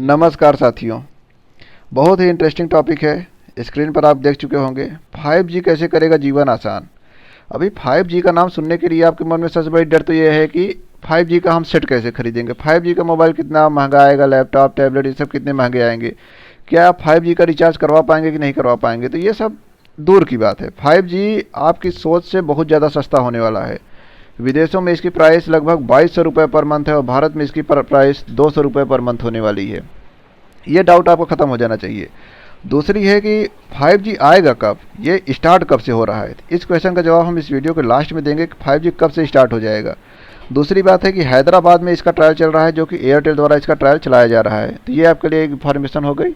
नमस्कार साथियों, बहुत ही इंटरेस्टिंग टॉपिक है। स्क्रीन पर आप देख चुके होंगे 5G कैसे करेगा जीवन आसान। अभी 5G का नाम सुनने के लिए आपके मन में सबसे बड़ी डर तो ये है कि 5G का हम सेट कैसे खरीदेंगे, 5G का मोबाइल कितना महंगा आएगा, लैपटॉप टैबलेट ये सब कितने महंगे आएंगे, क्या आप 5G का रिचार्ज करवा पाएंगे कि नहीं करवा पाएंगे। तो ये सब दूर की बात है। 5G आपकी सोच से बहुत ज़्यादा सस्ता होने वाला है। विदेशों में इसकी प्राइस लगभग 2200 रुपये पर मंथ है और भारत में इसकी प्राइस 200 रुपये पर मंथ होने वाली है। ये डाउट आपको ख़त्म हो जाना चाहिए। दूसरी है कि 5G आएगा कब, ये स्टार्ट कब से हो रहा है। इस क्वेश्चन का जवाब हम इस वीडियो के लास्ट में देंगे कि 5G कब से स्टार्ट हो जाएगा। दूसरी बात है कि हैदराबाद में इसका ट्रायल चल रहा है, जो कि एयरटेल द्वारा इसका ट्रायल चलाया जा रहा है। तो ये आपके लिए एक इन्फॉर्मेशन हो गई।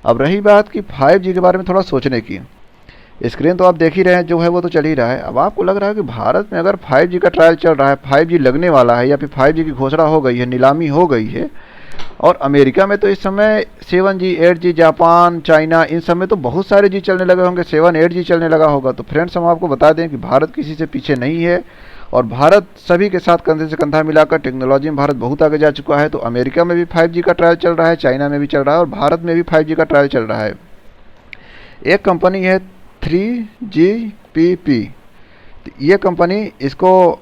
अब रही बात कि 5G के बारे में थोड़ा सोचने की। स्क्रीन तो आप देख ही रहे हैं, जो है वो तो चल ही रहा है। अब आपको लग रहा है कि भारत में अगर 5G का ट्रायल चल रहा है, 5G लगने वाला है, या फिर 5G की घोषणा हो गई है, नीलामी हो गई है, और अमेरिका में तो इस समय 7G 8G, जापान, चाइना, इन सब में तो बहुत सारे जी चलने लगे होंगे, 7 8G चलने लगा होगा। तो फ्रेंड्स, हम आपको बता दें कि भारत किसी से पीछे नहीं है और भारत सभी के साथ कंधे से कंधा मिलाकर टेक्नोलॉजी में भारत बहुत आगे जा चुका है। तो अमेरिका में भी 5G का ट्रायल चल रहा है, चाइना में भी चल रहा है और भारत में भी 5G का ट्रायल चल रहा है। एक कंपनी है 3GPP। ये कंपनी इसको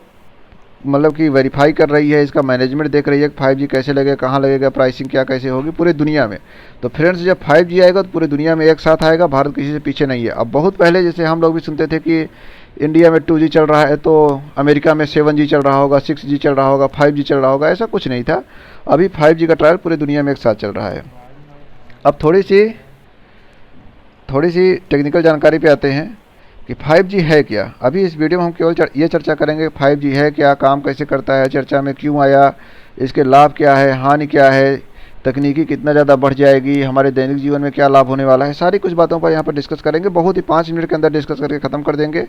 मतलब कि वेरीफाई कर रही है, इसका मैनेजमेंट देख रही है कि 5G कैसे लगेगा, कहाँ लगेगा, प्राइसिंग क्या कैसे होगी पूरे दुनिया में। तो फ्रेंड्स, जब 5G आएगा तो पूरे दुनिया में एक साथ आएगा, भारत किसी से पीछे नहीं है। अब बहुत पहले जैसे हम लोग भी सुनते थे कि इंडिया में 2G चल रहा है तो अमेरिका में 7G चल रहा होगा, 6G चल रहा होगा, 5G चल रहा होगा, ऐसा कुछ नहीं था। अभी 5G का ट्रायल पूरे दुनिया में एक साथ चल रहा है। अब थोड़ी सी टेक्निकल जानकारी पे आते हैं कि 5G है क्या। अभी इस वीडियो में हम केवल ये चर्चा करेंगे 5G है क्या, काम कैसे करता है, चर्चा में क्यों आया, इसके लाभ क्या है, हानि क्या है, तकनीकी कितना ज़्यादा बढ़ जाएगी, हमारे दैनिक जीवन में क्या लाभ होने वाला है, सारी कुछ बातों पर यहाँ पर डिस्कस करेंगे। बहुत ही 5 मिनट के अंदर डिस्कस करके ख़त्म कर देंगे।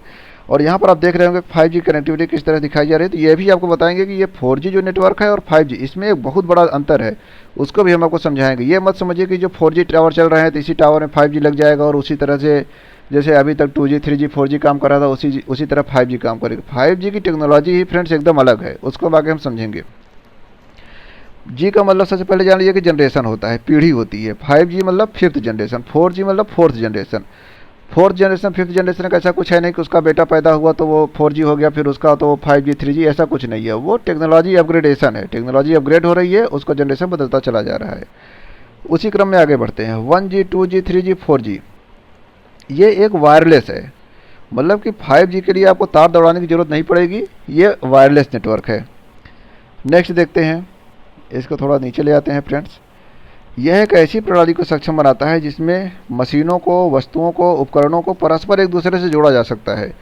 और यहाँ पर आप देख रहे होंगे 5G कनेक्टिविटी किस तरह दिखाई जा रही है। तो ये भी आपको बताएंगे कि ये 4G जो नेटवर्क है और 5G, इसमें एक बहुत बड़ा अंतर है, उसको भी हम आपको समझाएंगे। ये मत समझिए कि जो 4G टावर चल रहे हैं तो इसी टावर में 5G लग जाएगा और उसी तरह से जैसे अभी तक 2G 3G 4G काम कर रहा था उसी तरह 5G काम करेगा। 5G की टेक्नोलॉजी ही फ्रेंड्स एकदम अलग है, उसको आगे हम समझेंगे। जी का मतलब सबसे पहले जान लीजिए कि जनरेशन होता है, पीढ़ी होती है। 5G मतलब 5th जनरेशन, 4G मतलब 4th generation. 4th generation 5th generation का ऐसा कुछ है नहीं कि उसका बेटा पैदा हुआ तो वो 4G हो गया, फिर उसका तो 5G 3G, ऐसा कुछ नहीं है। वो टेक्नोलॉजी अपग्रेडेशन है, टेक्नोलॉजी अपग्रेड हो रही है, उसका जनरेशन बदलता चला जा रहा है। उसी क्रम में आगे बढ़ते हैं। 1G 2G 3G 4G, ये एक वायरलेस है, मतलब कि 5G के लिए आपको तार दौड़ाने की ज़रूरत नहीं पड़ेगी, ये वायरलेस नेटवर्क है। नेक्स्ट देखते हैं, इसको थोड़ा नीचे ले आते हैं फ्रेंड्स। यह एक ऐसी प्रणाली को सक्षम बनाता है जिसमें मशीनों को, वस्तुओं को, उपकरणों को परस्पर एक दूसरे से जोड़ा जा सकता है।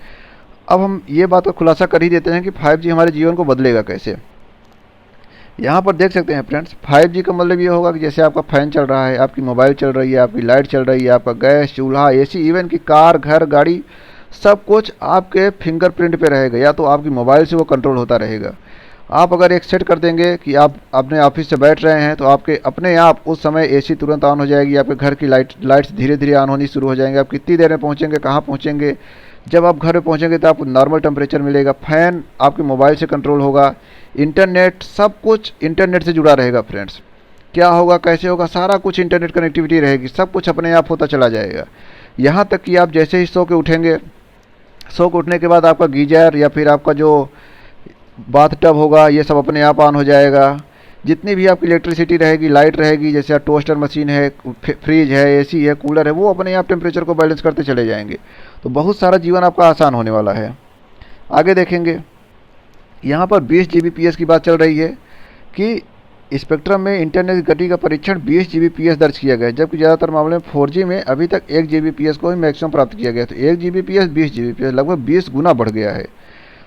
अब हम ये बात का खुलासा कर ही देते हैं कि 5G हमारे जीवन को बदलेगा कैसे। यहाँ पर देख सकते हैं फ्रेंड्स, 5G का मतलब ये होगा कि जैसे आपका फ़ैन चल रहा है, आपकी मोबाइल चल रही है, आपकी लाइट चल रही है, आपका गैस, चूल्हा, AC, इवन की कार, घर, गाड़ी, सब कुछ आपके फिंगरप्रिंट पे रहेगा, या तो आपकी मोबाइल से वो कंट्रोल होता रहेगा। आप अगर एक सेट कर देंगे कि आप अपने ऑफिस से बैठ रहे हैं तो आपके अपने आप उस समय AC तुरंत ऑन हो जाएगी, आपके घर की लाइट्स धीरे धीरे ऑन होनी शुरू हो जाएंगे। आप कितनी देर में पहुंचेंगे, कहाँ पहुंचेंगे, जब आप घर में पहुंचेंगे तो आपको नॉर्मल टेम्परेचर मिलेगा। फ़ैन आपके मोबाइल से कंट्रोल होगा, इंटरनेट, सब कुछ इंटरनेट से जुड़ा रहेगा फ्रेंड्स। क्या होगा, कैसे होगा, सारा कुछ इंटरनेट कनेक्टिविटी रहेगी, सब कुछ अपने आप होता चला जाएगा। यहाँ तक कि आप जैसे ही सो के उठेंगे, सो के उठने के बाद आपका गीजर या फिर आपका जो बाथ टब होगा, ये सब अपने आप ऑन हो जाएगा। जितनी भी आपकी इलेक्ट्रिसिटी रहेगी, लाइट रहेगी, जैसे टोस्टर मशीन है, फ्रिज है, AC है, कूलर है, वो अपने आप टेम्परेचर को बैलेंस करते चले जाएंगे। तो बहुत सारा जीवन आपका आसान होने वाला है। आगे देखेंगे, यहाँ पर 20 Gbps की बात चल रही है कि स्पेक्ट्रम में इंटरनेट की गति का परीक्षण 20 Gbps दर्ज किया गया है, जबकि ज़्यादातर मामले में 4G में अभी तक 1 Gbps को ही मैक्सिमम प्राप्त किया गया। तो 1 Gbps 20 Gbps लगभग 20 गुना बढ़ गया है।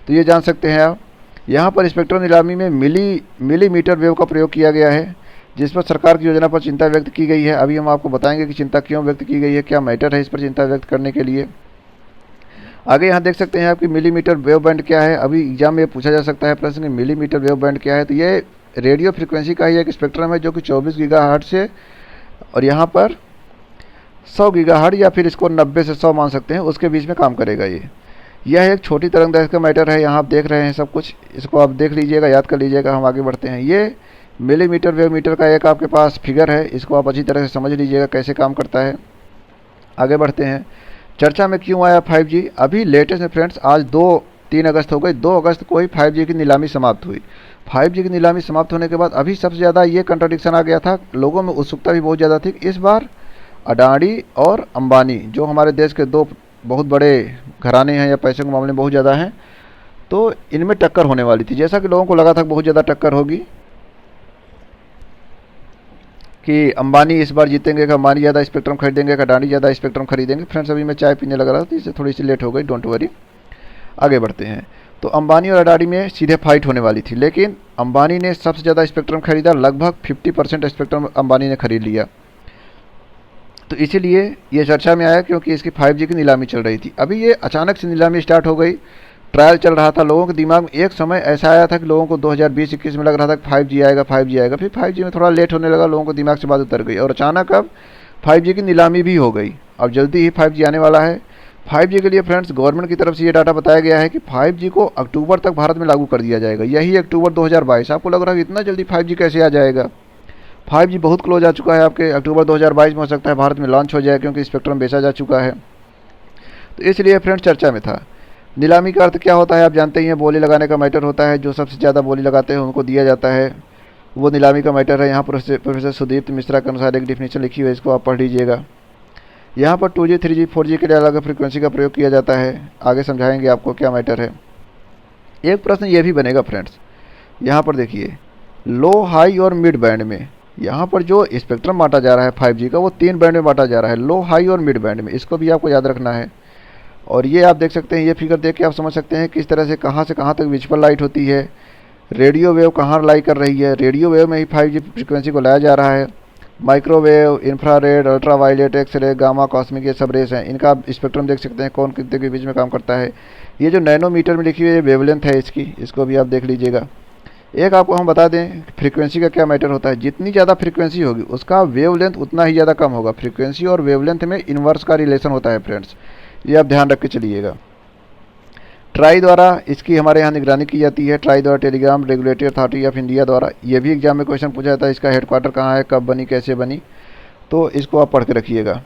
तो ये जान सकते हैं आप। यहाँ पर स्पेक्ट्रम नीलामी में मिलीमीटर वेव का प्रयोग किया गया है, जिस पर सरकार की योजना पर चिंता व्यक्त की गई है। अभी हम आपको बताएंगे कि चिंता क्यों व्यक्त की गई है, क्या मैटर है इस पर चिंता व्यक्त करने के लिए। आगे यहाँ देख सकते हैं आपकी मिलीमीटर वेव बैंड क्या है। अभी एग्जाम में पूछा जा सकता है प्रश्न कि मिलीमीटर वेव बैंड क्या है। तो ये रेडियो फ्रिक्वेंसी का ही एक स्पेक्ट्रम है जो कि 24 गीगाहर्ट्ज से और यहाँ पर 100 गीगाहर्ट्ज या फिर इसको 90 से 100 मान सकते हैं, उसके बीच में काम करेगा। यह एक छोटी तरंगदैर्घ्य का मैटर है। यहाँ आप देख रहे हैं सब कुछ, इसको आप देख लीजिएगा, याद कर लीजिएगा। हम आगे बढ़ते हैं। ये मिलीमीटर वेव मीटर का एक आपके पास फिगर है, इसको आप अच्छी तरह से समझ लीजिएगा कैसे काम करता है। आगे बढ़ते हैं, चर्चा में क्यों आया 5G। अभी लेटेस्ट में फ्रेंड्स, आज 3 अगस्त हो गई, 2 अगस्त को ही 5G की नीलामी समाप्त हुई। 5G की नीलामी समाप्त होने के बाद अभी सबसे ज़्यादा ये कंट्राडिक्शन आ गया था, लोगों में उत्सुकता भी बहुत ज़्यादा थी। इस बार अडानी और अंबानी, जो हमारे देश के 2 बहुत बड़े घराने हैं या पैसे के मामले में बहुत ज़्यादा हैं, तो इनमें टक्कर होने वाली थी। जैसा कि लोगों को लगा था बहुत ज़्यादा टक्कर होगी, कि अंबानी इस बार जीतेंगे, कि अंबानी ज़्यादा स्पेक्ट्रम खरीदेंगे, कि अडानी ज़्यादा स्पेक्ट्रम खरीदेंगे। फ्रेंड्स, अभी मैं चाय पीने लग रहा था, इससे थोड़ी सी लेट हो गई, डोंट वरी। आगे बढ़ते हैं, तो अंबानी और अडानी में सीधे फाइट होने वाली थी, लेकिन अंबानी ने सबसे ज़्यादा स्पेक्ट्रम खरीदा, लगभग 50% स्पेक्ट्रम अंबानी ने खरीद लिया। तो इसीलिए ये चर्चा में आया, क्योंकि इसकी 5G की नीलामी चल रही थी। अभी ये अचानक से नीलामी स्टार्ट हो गई, ट्रायल चल रहा था। लोगों के दिमाग में एक समय ऐसा आया था कि लोगों को 2020-21 में लग रहा था कि 5G आएगा, 5G आएगा। फिर 5G में थोड़ा लेट होने लगा, लोगों को दिमाग से बात उतर गई, और अचानक अब 5G की नीलामी भी हो गई। अब जल्दी ही 5G आने वाला है। 5G के लिए फ्रेंड्स, गवर्नमेंट की तरफ से ये डाटा बताया गया है कि 5G को अक्टूबर तक भारत में लागू कर दिया जाएगा, यही अक्टूबर 2022। आपको लग रहा है कि इतना जल्दी 5G कैसे आ जाएगा। 5G बहुत क्लोज आ चुका है, आपके अक्टूबर 2022 में हो सकता है भारत में लॉन्च हो जाए, क्योंकि स्पेक्ट्रम बेचा जा चुका है। तो इसलिए फ्रेंड्स चर्चा में था। नीलामी का अर्थ क्या होता है आप जानते ही हैं, बोली लगाने का मैटर होता है। जो सबसे ज़्यादा बोली लगाते हैं उनको दिया जाता है, वो नीलामी का मैटर है। यहाँ पर प्रोफेसर सुदीप्त मिश्रा के अनुसार एक डिफिनेशन लिखी हुई है, इसको आप पढ़ लीजिएगा। यहाँ पर 2G 3G 4G के लिए अलग फ्रीक्वेंसी का प्रयोग किया जाता है, आगे समझाएंगे आपको क्या मैटर है। एक प्रश्न ये भी बनेगा फ्रेंड्स, यहाँ पर देखिए, लो, हाई और मिड बैंड में यहाँ पर जो स्पेक्ट्रम बांटा जा रहा है 5G का, वो 3 बैंड में बांटा जा रहा है, लो, हाई और मिड बैंड में। इसको भी आपको याद रखना है। और ये आप देख सकते हैं, ये फिगर देख के आप समझ सकते हैं किस तरह से कहाँ तक विजुअल लाइट होती है, रेडियो वेव कहाँ लाई कर रही है। रेडियो वेव में ही 5G फ्रिक्वेंसी को लाया जा रहा है। Microwave, infrared, ultraviolet, X-ray, gamma, cosmic, ये सब रेस हैं। इनका आप स्पेक्ट्रम देख सकते हैं कौन कितने के बीच में काम करता है। ये जो नैनोमीटर में लिखी हुई है वेवलेंथ है इसकी, इसको भी आप देख लीजिएगा। एक आपको हम बता दें फ्रीक्वेंसी का क्या मैटर होता है। जितनी ज़्यादा फ्रीक्वेंसी होगी उसका वेवलेंथ उतना ही ज़्यादा कम होगा। फ्रीक्वेंसी और वेवलेंथ में इन्वर्स का रिलेशन होता है फ्रेंड्स, ये आप ध्यान रख के चलिएगा। ट्राई द्वारा इसकी हमारे यहाँ निगरानी की जाती है, ट्राई द्वारा, Telegram regulatory authority of India द्वारा। ये भी एग्जाम में क्वेश्चन पूछा जाता है, इसका हेडक्वार्टर कहाँ है, कब बनी, कैसे बनी, तो इसको आप पढ़ के रखिएगा।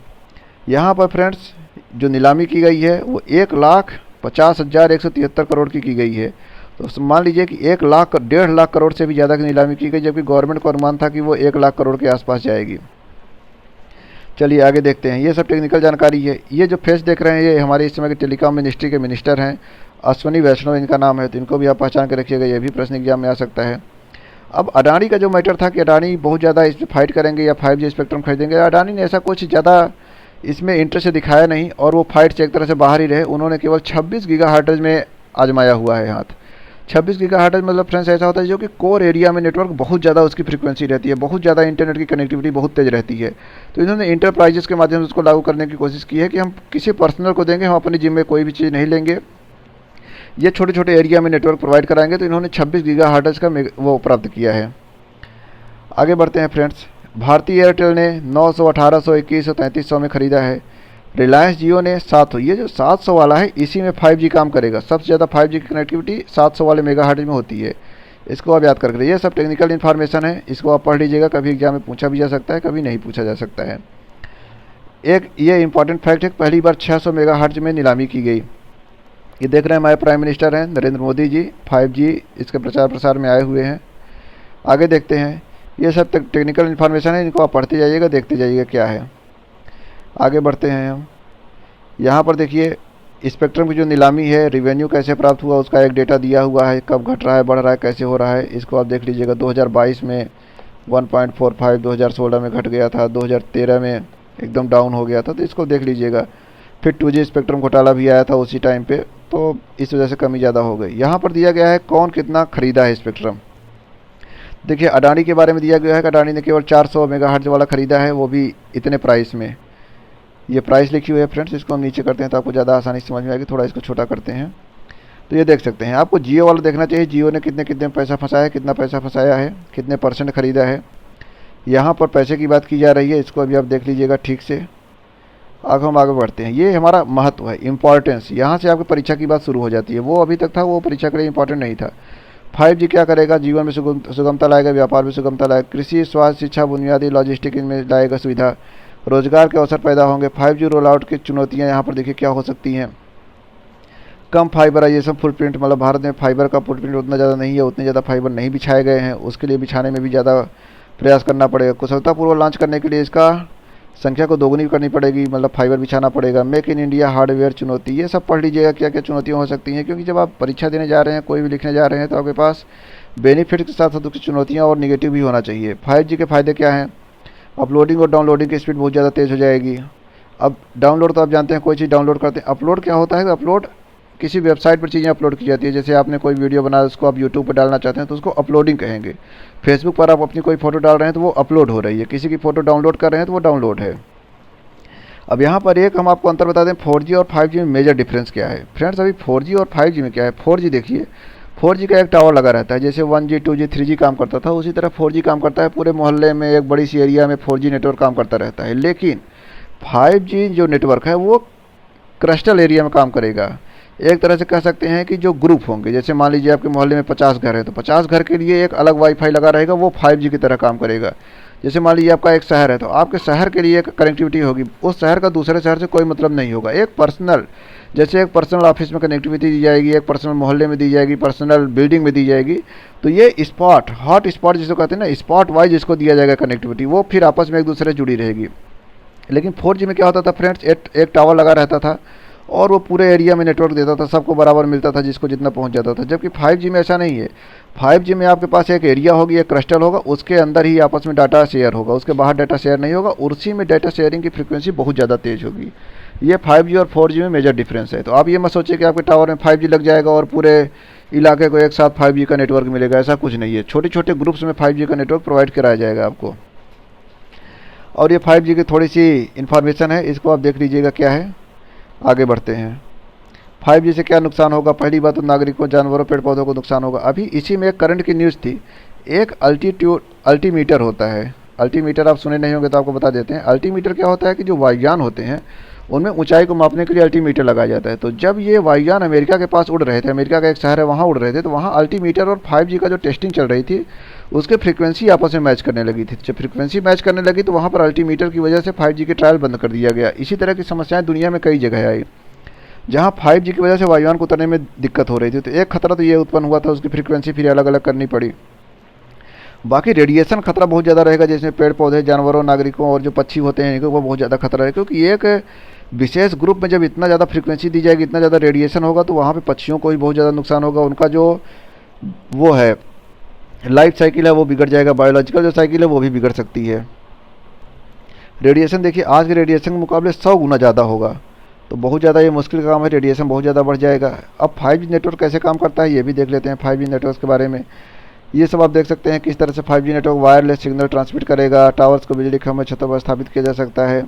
यहाँ पर फ्रेंड्स जो नीलामी की गई है वो 1,50,173 करोड़ की गई है। तो मान लीजिए कि 1,00,000 करोड़ से भी ज़्यादा की नीलामी की गई, जबकि गवर्नमेंट को अनुमान था कि वो 1,00,000 करोड़ के आसपास जाएगी। चलिए आगे देखते हैं, ये सब टेक्निकल जानकारी है। ये जो फेस देख रहे हैं ये हमारे इस समय के टेलीकॉम मिनिस्ट्री के मिनिस्टर हैं, अश्वनी वैष्णव इनका नाम है, तो इनको भी आप पहचान के रखिएगा, ये भी प्रश्न एग्जाम में आ सकता है। अब अडानी का जो मैटर था कि अडानी बहुत ज़्यादा इस पर फाइट करेंगे या 5G स्पेक्ट्रम खरीदेंगे, अडानी ने ऐसा कुछ ज़्यादा इसमें इंटरेस्ट दिखाया नहीं, और वो फाइट से एक तरह से बाहर ही रहे। उन्होंने केवल 26 गीगाहर्ट्ज में आजमाया हुआ है हाथ। 26 गीगाहर्ट्ज मतलब फ्रेंड्स ऐसा होता है जो कि कोर एरिया में नेटवर्क बहुत ज़्यादा उसकी फ्रीक्वेंसी रहती है, बहुत ज़्यादा इंटरनेट की कनेक्टिविटी बहुत तेज़ रहती है। तो इन्होंने इंटरप्राइजेस के माध्यम से उसको लागू करने की कोशिश की है कि हम किसी पर्सनल को देंगे, हम अपनी जिम में कोई भी चीज़ नहीं लेंगे, ये छोटे छोटे एरिया में नेटवर्क प्रोवाइड कराएंगे। तो इन्होंने 26 गीगाहर्ट्ज का वो प्राप्त किया है। आगे बढ़ते हैं फ्रेंड्स, भारतीय एयरटेल ने 900, 1800, 2100, 3300 में ख़रीदा है। रिलायंस जियो ने 700, ये जो 700 वाला है इसी में 5G काम करेगा। सबसे ज़्यादा 5G की कनेक्टिविटी 700 वाले मेगाहर्ट्ज में होती है, इसको आप याद करके। ये सब टेक्निकल इन्फॉर्मेशन है, इसको आप पढ़ लीजिएगा, कभी एग्जाम में पूछा भी जा सकता है, कभी नहीं पूछा जा सकता है। एक ये इंपॉर्टेंट फैक्ट है, पहली बार 600 मेगाहर्ट्ज में नीलामी की गई। ये देख रहे हैं हमारे प्राइम मिनिस्टर हैं नरेंद्र मोदी जी, 5G इसके प्रचार प्रसार में आए हुए हैं। आगे देखते हैं, ये सब टेक्निकल इन्फॉर्मेशन है, इनको आप पढ़ते जाइएगा, देखते जाइएगा क्या है। आगे बढ़ते हैं हम, यहाँ पर देखिए स्पेक्ट्रम की जो नीलामी है, रिवेन्यू कैसे प्राप्त हुआ उसका एक डेटा दिया हुआ है, कब घट रहा है, बढ़ रहा है, कैसे हो रहा है, इसको आप देख लीजिएगा। 2022 में 1.45, 2016 में घट गया था, 2013 में एकदम डाउन हो गया था, तो इसको देख लीजिएगा। फिर 2G स्पेक्ट्रम घोटाला भी आया था उसी टाइम पे, तो इस वजह से कमी ज़्यादा हो गई। यहाँ पर दिया गया है कौन कितना खरीदा है स्पेक्ट्रम। देखिए अडानी के बारे में दिया गया है कि अडानी ने केवल 400 मेगाहर्ट्ज वाला ख़रीदा है, वो भी इतने प्राइस में। ये प्राइस लिखी हुई है फ्रेंड्स, इसको हम नीचे करते हैं तो आपको ज़्यादा आसानी से समझ में आएगी। थोड़ा इसको छोटा करते हैं तो ये देख सकते हैं। आपको जियो वाला देखना चाहिए, जियो ने कितने कितने पैसा फंसाया है, कितना पैसा फंसाया है, कितने % ख़रीदा है। यहाँ पर पैसे की बात की जा रही है, इसको अभी आप देख लीजिएगा ठीक से। अब हम आगे बढ़ते हैं, ये हमारा महत्व है, इंपॉर्टेंस। यहाँ से आपकी परीक्षा की बात शुरू हो जाती है, वो अभी तक था, वो परीक्षा के लिए इंपॉर्टेंट नहीं था। 5G क्या करेगा? जीवन में सुगमता लाएगा, व्यापार में सुगमता लाएगा, कृषि, स्वास्थ्य, शिक्षा, बुनियादी लॉजिस्टिक इनमें लाएगा सुविधा, रोजगार के अवसर पैदा होंगे। 5G रोल आउट की चुनौतियां यहाँ पर देखिए क्या हो सकती हैं। कम फाइबराइजेशन फुटप्रिंट, मतलब भारत में फाइबर का फुटप्रिंट उतना ज़्यादा नहीं है, उतने ज़्यादा फाइबर नहीं बिछाए गए हैं, उसके लिए बिछाने में भी ज़्यादा प्रयास करना पड़ेगा। कुशलतापूर्वक लॉन्च करने के लिए इसका संख्या को दोगुनी करनी पड़ेगी, मतलब फाइबर बिछाना पड़ेगा। मेक इन इंडिया हार्डवेयर चुनौती, ये सब पढ़ लीजिएगा क्या क्या चुनौतियाँ हो सकती हैं, क्योंकि जब आप परीक्षा देने जा रहे हैं, कोई भी लिखने जा रहे हैं, तो आपके पास बेनिफिट के साथ साथ उसकी चुनौतियाँ और निगेटिव भी होना चाहिए। 5G के फ़ायदे क्या हैं? अपलोडिंग और डाउनलोडिंग की स्पीड बहुत ज़्यादा तेज़ हो जाएगी। अब डाउनलोड तो आप जानते हैं, कोई चीज़ डाउनलोड करते हैं। अपलोड क्या होता है? अपलोड किसी वेबसाइट पर चीज़ें अपलोड की जाती है, जैसे आपने कोई वीडियो बनाया, उसको आप यूट्यूब पर डालना चाहते हैं तो उसको अपलोडिंग कहेंगे। फेसबुक पर आप अपनी कोई फ़ोटो डाल रहे हैं तो वो अपलोड हो रही है, किसी की फ़ोटो डाउनलोड कर रहे हैं तो वो डाउनलोड है। अब यहाँ पर एक हम आपको अंतर बता दें, 4G और 5G में मेजर डिफरेंस क्या है फ्रेंड्स। अभी 4G और 5G में क्या है? 4G देखिए, 4G का एक टावर लगा रहता है, जैसे 1G 2G 3G काम करता था, उसी तरह 4G काम करता है। पूरे मोहल्ले में, एक बड़ी सी एरिया में 4G नेटवर्क काम करता रहता है। लेकिन 5G जो नेटवर्क है वो क्लस्टर एरिया में काम करेगा। एक तरह से कह सकते हैं कि जो ग्रुप होंगे, जैसे मान लीजिए आपके मोहल्ले में 50 घर है, तो 50 घर के लिए एक अलग वाईफाई लगा रहेगा, वो 5G की तरह काम करेगा। जैसे मान लीजिए आपका एक शहर है, तो आपके शहर के लिए एक कनेक्टिविटी होगी, उस शहर का दूसरे शहर से कोई मतलब नहीं होगा। एक पर्सनल, जैसे एक पर्सनल ऑफिस में कनेक्टिविटी दी जाएगी, एक पर्सनल मोहल्ले में दी जाएगी, पर्सनल बिल्डिंग में दी जाएगी, तो ये स्पॉट, हॉट स्पॉट जिसको कहते हैं ना, स्पॉट वाइज जिसको दिया जाएगा कनेक्टिविटी, वो फिर आपस में एक दूसरे से जुड़ी रहेगी। लेकिन 4G में क्या होता था फ्रेंड्स, एक टावर लगा रहता था और वो पूरे एरिया में नेटवर्क देता था, सबको बराबर मिलता था, जिसको जितना पहुंच जाता था। जबकि 5G में ऐसा नहीं है। 5G में आपके पास एक एरिया होगी, एक क्लस्टर होगा, उसके अंदर ही आपस में डाटा शेयर होगा, उसके बाहर डाटा शेयर नहीं होगा, उसी में डाटा शेयरिंग की फ्रीक्वेंसी बहुत ज़्यादा तेज़ होगी। ये 5G और 4G में मेजर डिफरेंस है। तो आप ये मत सोचिए कि आपके टावर में 5G लग जाएगा और पूरे इलाके को एक साथ 5G का नेटवर्क मिलेगा, ऐसा कुछ नहीं है। छोटे छोटे ग्रुप्स में 5G का नेटवर्क प्रोवाइड कराया जाएगा आपको। और ये 5G की थोड़ी सी इन्फॉर्मेशन है, इसको आप देख लीजिएगा क्या है। आगे बढ़ते हैं। 5G से क्या नुकसान होगा? पहली बात तो नागरिकों, जानवरों, पेड़ पौधों को नुकसान होगा। अभी इसी में एक करंट की न्यूज़ थी। एक अल्टीमीटर होता है, अल्टीमीटर आप सुने नहीं होंगे तो आपको बता देते हैं। अल्टीमीटर क्या होता है कि जो वायुयान होते हैं उनमें ऊंचाई को मापने के लिए अल्टीमीटर लगाया जाता है। तो जब ये वायुयान अमेरिका के पास उड़ रहे थे, अमेरिका का एक शहर है वहाँ उड़ रहे थे, तो वहाँ अल्टीमीटर और 5G का जो टेस्टिंग चल रही थी, उसके फ्रीक्वेंसी आपस में मैच करने लगी थी। जब फ्रीक्वेंसी मैच करने लगी तो वहाँ पर अल्टीमीटर की वजह से 5G के ट्रायल बंद कर दिया गया। इसी तरह की समस्याएं दुनिया में कई जगह आई, जहाँ 5G की वजह से वायुयान को उतरने में दिक्कत हो रही थी। तो एक खतरा तो ये उत्पन्न हुआ था, उसकी फ्रीक्वेंसी फिर अलग अलग करनी पड़ी। बाकी रेडिएशन खतरा बहुत ज़्यादा रहेगा, जिसमें पेड़ पौधे, जानवरों, नागरिकों और जो पक्षी होते हैं इनको बहुत ज़्यादा खतरा है, क्योंकि एक विशेष ग्रुप में जब इतना ज़्यादा फ्रीक्वेंसी दी जाएगी, इतना ज़्यादा रेडिएशन होगा, तो वहाँ पे पक्षियों को भी बहुत ज़्यादा नुकसान होगा। उनका जो वो है लाइफ साइकिल है वो बिगड़ जाएगा, बायोलॉजिकल जो साइकिल है वो भी बिगड़ सकती है। रेडिएशन देखिए आज के रेडिएशन के मुकाबले 100 गुना ज़्यादा होगा, तो बहुत ज़्यादा ये मुश्किल काम है, रेडिएशन बहुत ज़्यादा बढ़ जाएगा। अब 5G नेटवर्क कैसे काम करता है ये भी देख लेते हैं। 5G नेटवर्क के बारे में ये सब आप देख सकते हैं, किस तरह से 5G network wireless signal transmit करेगा। टावर्स को बिजली खंभे छतों पर स्थापित किया जा सकता है।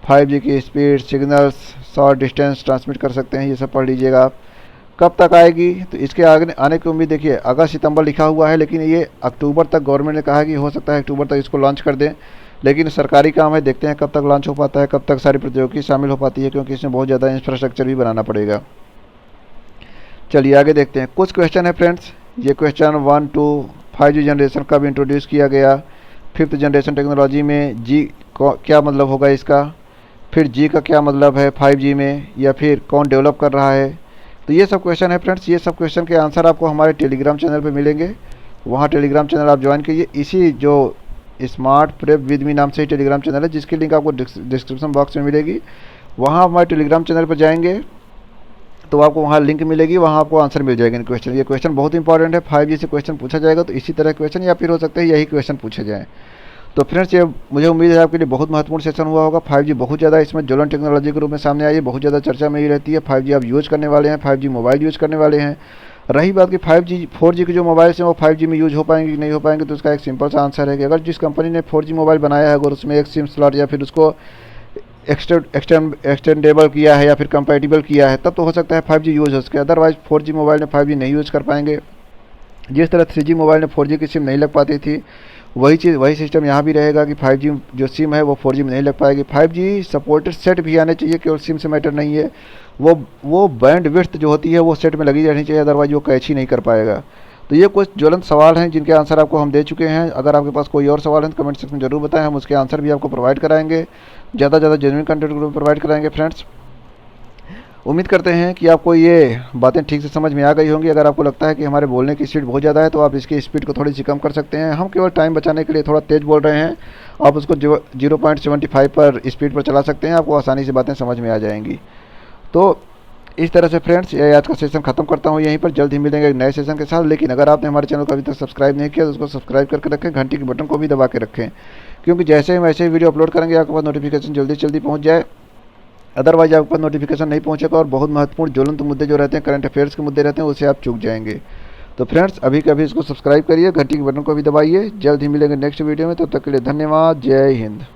5G की speed, signals short distance transmit कर सकते हैं, ये सब पढ़ लीजिएगा आप। कब तक आएगी? तो इसके आगे आने की उम्मीद देखिए, अगस्त सितंबर लिखा हुआ है, लेकिन ये अक्टूबर तक गवर्नमेंट ने कहा कि हो सकता है अक्टूबर तक इसको लॉन्च कर दें, लेकिन सरकारी काम है, देखते हैं कब तक लॉन्च हो पाता है, कब तक सारी प्रौद्योगिकी शामिल हो पाती है, क्योंकि इसमें बहुत ज़्यादा इंफ्रास्ट्रक्चर भी बनाना पड़ेगा। चलिए आगे देखते हैं। कुछ क्वेश्चन है फ्रेंड्स, ये क्वेश्चन 1 to 5G जनरेशन कब इंट्रोड्यूस किया गया, 5th जनरेशन टेक्नोलॉजी में G क्या मतलब होगा इसका, फिर G का क्या मतलब है 5G में, या फिर कौन डेवलप कर रहा है। तो ये सब क्वेश्चन है फ्रेंड्स। ये सब क्वेश्चन के आंसर आपको हमारे टेलीग्राम चैनल पे मिलेंगे, वहाँ टेलीग्राम चैनल आप ज्वाइन कीजिए। इसी जो स्मार्ट प्रेप विद मी नाम से ही टेलीग्राम चैनल है, जिसकी लिंक आपको डिस्क्रिप्शन बॉक्स में मिलेगी। वहाँ हमारे टेलीग्राम चैनल पर जाएंगे तो आपको वहाँ लिंक मिलेगी, वहाँ आपको आंसर मिल जाएगा इन क्वेश्चन। ये क्वेश्चन बहुत इंपॉर्टेंट है, 5G से क्वेश्चन पूछा जाएगा, तो इसी तरह क्वेश्चन या फिर हो सकता है यही क्वेश्चन पूछे जाएँ। तो फ्रेंड्स ये मुझे उम्मीद है आपके लिए बहुत महत्वपूर्ण सेशन हुआ होगा। 5G बहुत ज़्यादा इसमें ज्वलन टेक्नोलॉजी के रूप में सामने आई है, बहुत ज़्यादा चर्चा में ही रहती है। 5G आप यूज़ करने वाले हैं, 5G मोबाइल यूज़ करने वाले हैं। रही बात कि 5G 4G के जो मोबाइल्स हैं वो 5G में यूज़ हो पाएंगे कि नहीं हो पाएंगे, तो उसका एक सिंपल सा आंसर है कि अगर जिस कंपनी ने 4G मोबाइल बनाया है, अगर उसमें एक सिम स्लॉट या फिर उसको एक्सटेंडेबल किया है या फिर कंपैटिबल किया है, तब तो हो सकता है 5G यूज़ हो सके। अदरवाइज 4G मोबाइल में 5G नहीं यूज़ कर पाएंगे। जिस तरह 3G मोबाइल में 4G की सिम नहीं लग पाती थी, वही सिस्टम यहाँ भी रहेगा कि 5G जो सिम है वो 4G में नहीं लग पाएगी। 5G सपोर्टेड सेट भी आने चाहिए, केवल सिम से मैटर नहीं है। वो बैंड विड्थ जो होती है वो सेट में लगी रहनी चाहिए, अदरवाइज वो कैच ही नहीं कर पाएगा। तो ये कुछ ज्वलंत सवाल हैं जिनके आंसर आपको हम दे चुके हैं। अगर आपके पास कोई और सवाल है तो कमेंट सेक्शन में जरूर बताएं, हम उसके आंसर भी आपको प्रोवाइड कराएंगे। ज़्यादा से ज़्यादा जेन्युइन कंटेंट को प्रोवाइड कराएंगे। फ्रेंड्स, उम्मीद करते हैं कि आपको ये बातें ठीक से समझ में आ गई होंगी। अगर आपको लगता है कि हमारे बोलने की स्पीड बहुत ज़्यादा है तो आप इसकी स्पीड को थोड़ी सी कम कर सकते हैं। हम केवल टाइम बचाने के लिए थोड़ा तेज़ बोल रहे हैं, आप उसको 0.75 पर स्पीड पर चला सकते हैं, आपको आसानी से बातें समझ में आ जाएंगी। तो इस तरह से फ्रेंड्स, ये आज का सेशन खत्म करता हूँ यहीं पर। जल्द ही मिलेंगे एक नए सेशन के साथ। लेकिन अगर आपने हमारे चैनल को अभी तक सब्सक्राइब नहीं किया तो उसको सब्सक्राइब करके रखें, घंटी के बटन को भी दबा के रखें, क्योंकि जैसे हम ऐसे वीडियो अपलोड करेंगे आपके पास नोटिफिकेशन जल्दी से जल्दी पहुँच जाए। अदरवाइज आपके पास नोटिफिकेशन नहीं पहुंचेगा और बहुत महत्वपूर्ण ज्वलंत मुद्दे जो रहते हैं, करंट अफेयर्स के मुद्दे रहते हैं, उसे आप चूक जाएंगे। तो फ्रेंड्स, अभी के अभी इसको सब्सक्राइब करिए, घंटी के बटन को भी दबाइए। जल्द ही मिलेंगे नेक्स्ट वीडियो में, तब तक के लिए धन्यवाद। जय हिंद।